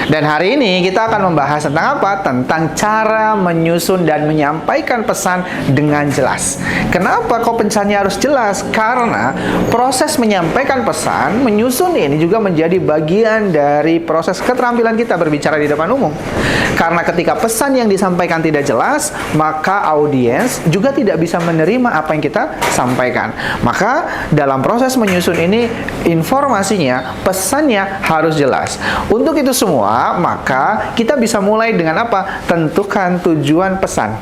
Dan hari ini kita akan membahas tentang apa? Tentang cara menyusun dan menyampaikan pesan dengan jelas. Kenapa kok pesannya harus jelas? Karena proses menyampaikan pesan, menyusun ini juga menjadi bagian dari proses keterampilan kita berbicara di depan umum. Karena ketika pesan yang disampaikan tidak jelas, maka audiens juga tidak bisa menerima apa yang kita sampaikan. Maka dalam proses menyusun ini, informasinya, pesannya harus jelas. Untuk itu semua, maka kita bisa mulai dengan apa? Tentukan tujuan pesan.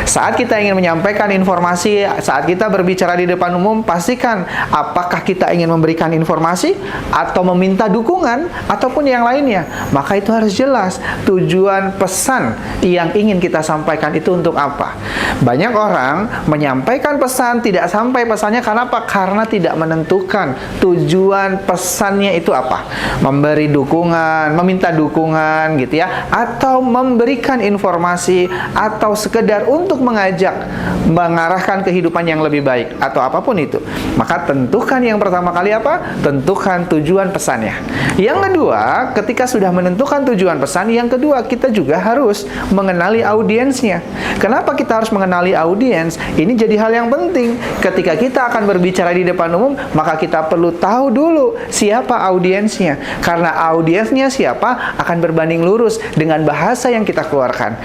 Saat kita ingin menyampaikan informasi, saat kita berbicara di depan umum, pastikan apakah kita ingin memberikan informasi atau meminta dukungan ataupun yang lainnya. Maka itu harus jelas tujuan pesan yang ingin kita sampaikan itu untuk apa. Banyak orang menyampaikan pesan tidak sampai pesannya karena apa? Karena tidak menentukan tujuan pesannya itu apa. Memberi dukungan, meminta dukungan gitu ya, atau memberikan informasi, atau sekedar untuk mengajak, mengarahkan kehidupan yang lebih baik, atau apapun itu. Maka tentukan yang pertama kali apa? Tentukan tujuan pesannya. Yang kedua, ketika sudah menentukan tujuan pesan, yang kedua kita juga harus mengenali audiensnya. Kenapa kita harus mengenali audiens? Ini jadi hal yang penting. Ketika kita akan berbicara di depan umum, maka kita perlu tahu dulu siapa audiensnya. Karena audiensnya siapa akan berbanding lurus dengan bahasa yang kita keluarkan,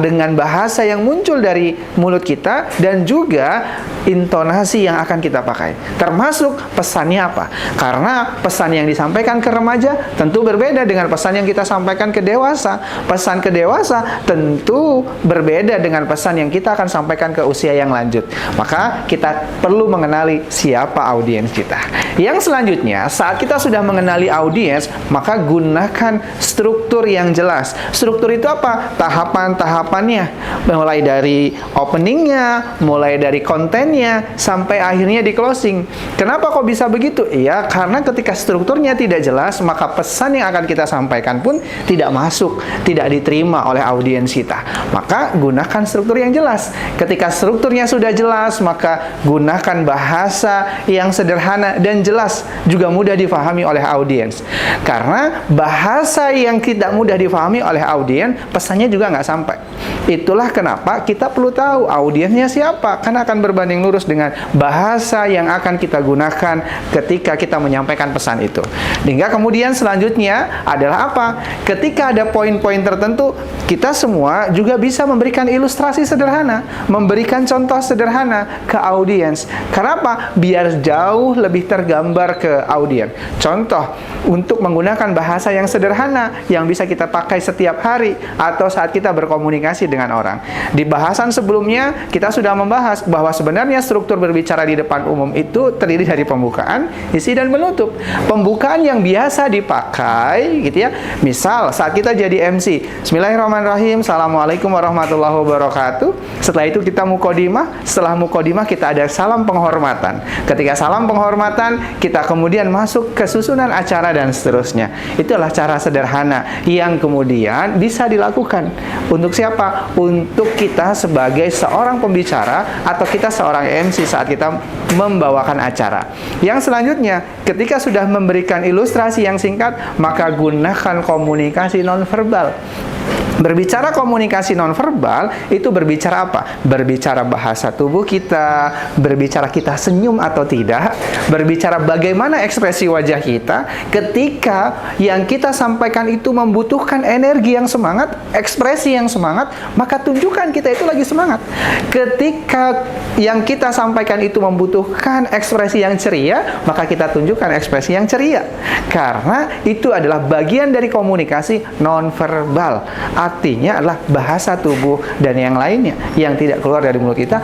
dengan bahasa yang muncul dari mulut kita, dan juga intonasi yang akan kita pakai, termasuk pesannya apa. Karena pesan yang disampaikan ke remaja tentu berbeda dengan pesan yang kita sampaikan ke dewasa. Pesan ke dewasa tentu berbeda dengan pesan yang kita akan sampaikan ke usia yang lanjut. Maka kita perlu mengenali siapa audiens kita. Yang selanjutnya, saat kita sudah mengenali audiens, maka gunakan struktur yang jelas. Struktur itu apa? Tahapan-tahapannya, mulai dari openingnya, mulai dari kontennya, sampai akhirnya di closing. Kenapa kok bisa begitu? Iya, karena ketika strukturnya tidak jelas, maka pesan yang akan kita sampaikan pun tidak masuk, tidak diterima oleh audiens kita. Maka gunakan struktur yang jelas. Ketika strukturnya sudah jelas, maka gunakan bahasa yang sederhana dan jelas, juga mudah difahami oleh audiens. Karena bahasa yang tidak mudah difahami oleh audiens, pesannya juga nggak sampai. Itulah kenapa kita perlu tahu audiensnya siapa, karena akan berbanding lurus dengan bahasa yang akan kita gunakan ketika kita menyampaikan pesan itu. Hingga kemudian selanjutnya adalah apa? Ketika ada poin-poin tertentu, kita semua juga bisa memberikan ilustrasi sederhana, memberikan contoh sederhana ke audiens. Kenapa? Biar jauh lebih tergambar ke audiens. Contoh, untuk menggunakan bahasa yang sederhana yang bisa kita pakai setiap hari atau saat kita berkomunikasi dengan orang. Di bahasan sebelumnya kita sudah membahas bahwa sebenarnya struktur berbicara di depan umum itu terdiri dari pembukaan, isi, dan penutup. Pembukaan yang biasa dipakai gitu ya. Misal saat kita jadi MC, Bismillahirrahmanirrahim, Assalamualaikum warahmatullahi wabarakatuh. Setelah itu kita mukodimah. Setelah mukodimah kita ada salam penghormatan. Ketika salam penghormatan, kita kemudian masuk ke susunan acara dan seterusnya. Itulah cara sederhana yang kemudian bisa dilakukan. Untuk siapa? Untuk kita sebagai seorang pembicara atau kita seorang MC saat kita membawakan acara. Yang selanjutnya, ketika sudah memberikan ilustrasi yang singkat, maka gunakan komunikasi nonverbal. Berbicara komunikasi nonverbal itu berbicara apa? Berbicara bahasa tubuh kita, berbicara kita senyum atau tidak, berbicara bagaimana ekspresi wajah kita ketika yang kita sampaikan itu membutuhkan energi yang semangat, ekspresi yang semangat, maka tunjukkan kita itu lagi semangat. Ketika yang kita sampaikan itu membutuhkan ekspresi yang ceria, maka kita tunjukkan ekspresi yang ceria. Karena itu adalah bagian dari komunikasi nonverbal. Artinya adalah bahasa tubuh dan yang lainnya yang tidak keluar dari mulut kita,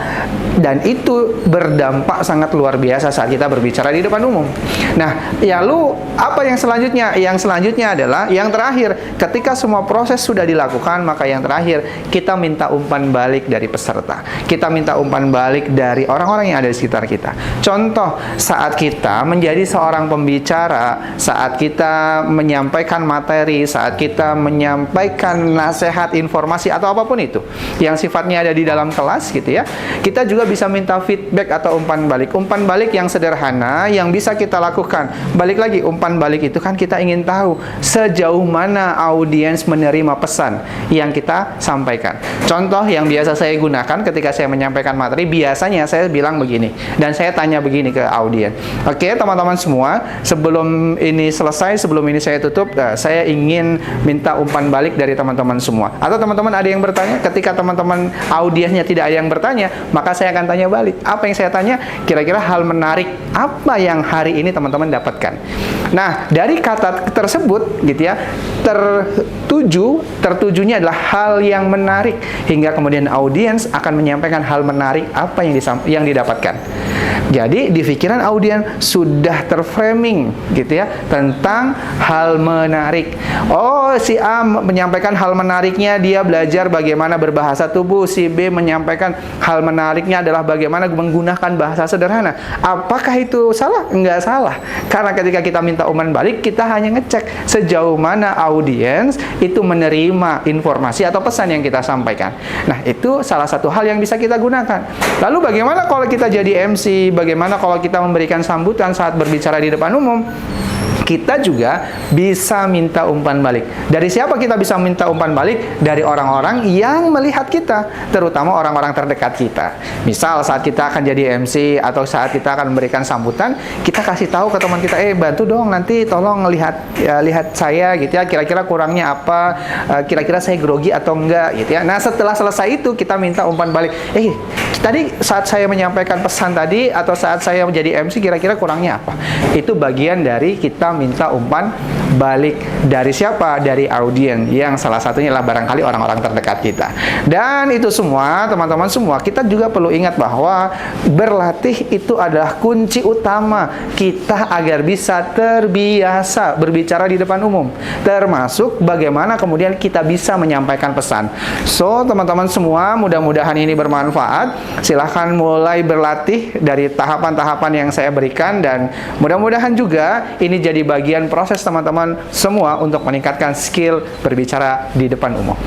dan itu berdampak sangat luar biasa saat kita berbicara di depan umum. Nah, ya lu apa yang selanjutnya? Yang selanjutnya adalah yang terakhir. Ketika semua proses sudah dilakukan, maka yang terakhir kita minta umpan balik dari peserta. Kita minta umpan balik dari orang-orang yang ada di sekitar kita. Contoh, saat kita menjadi seorang pembicara, saat kita menyampaikan materi, saat kita menyampaikan pesan, nasihat, informasi atau apapun itu yang sifatnya ada di dalam kelas gitu ya. Kita juga bisa minta feedback atau umpan balik. Umpan balik yang sederhana yang bisa kita lakukan. Balik lagi, umpan balik itu kan kita ingin tahu sejauh mana audiens menerima pesan yang kita sampaikan. Contoh yang biasa saya gunakan ketika saya menyampaikan materi, biasanya saya bilang begini dan saya tanya begini ke audiens. Oke, teman-teman semua, sebelum ini selesai, sebelum ini saya tutup, saya ingin minta umpan balik dari teman-teman semua. Atau teman-teman ada yang bertanya, ketika teman-teman audiensnya tidak ada yang bertanya, maka saya akan tanya balik. Apa yang saya tanya? Kira-kira hal menarik apa yang hari ini teman-teman dapatkan. Nah, dari kata tersebut gitu ya, tertujunya adalah hal yang menarik, hingga kemudian audiens akan menyampaikan hal menarik apa yang didapatkan. Jadi di pikiran audiens sudah terframing gitu ya tentang hal menarik. Oh, si A menyampaikan hal menariknya dia belajar bagaimana berbahasa tubuh, si B menyampaikan hal menariknya adalah bagaimana menggunakan bahasa sederhana. Apakah itu salah? Enggak salah. Karena ketika kita minta umpan balik, kita hanya ngecek sejauh mana audiens itu menerima informasi atau pesan yang kita sampaikan. Nah, itu salah satu hal yang bisa kita gunakan. Lalu bagaimana kalau kita jadi MC? Bagaimana kalau kita memberikan sambutan saat berbicara di depan umum? Kita juga bisa minta umpan balik. Dari siapa kita bisa minta umpan balik? Dari orang-orang yang melihat kita, terutama orang-orang terdekat kita. Misal saat kita akan jadi MC atau saat kita akan memberikan sambutan, kita kasih tahu ke teman kita, bantu dong nanti tolong lihat saya gitu ya, kira-kira kurangnya apa, kira-kira saya grogi atau enggak gitu ya. Nah, setelah selesai itu kita minta umpan balik. Tadi saat saya menyampaikan pesan tadi atau saat saya menjadi MC kira-kira kurangnya apa? Itu bagian dari kita minta umpan balik. Dari siapa? Dari audiens, yang salah satunya adalah barangkali orang-orang terdekat kita. Dan itu semua, teman-teman semua, kita juga perlu ingat bahwa berlatih itu adalah kunci utama kita agar bisa terbiasa berbicara di depan umum, termasuk bagaimana kemudian kita bisa menyampaikan pesan. So, teman-teman semua, mudah-mudahan ini bermanfaat. Silahkan mulai berlatih dari tahapan-tahapan yang saya berikan, dan mudah-mudahan juga ini jadi bagian proses teman-teman semua untuk meningkatkan skill berbicara di depan umum.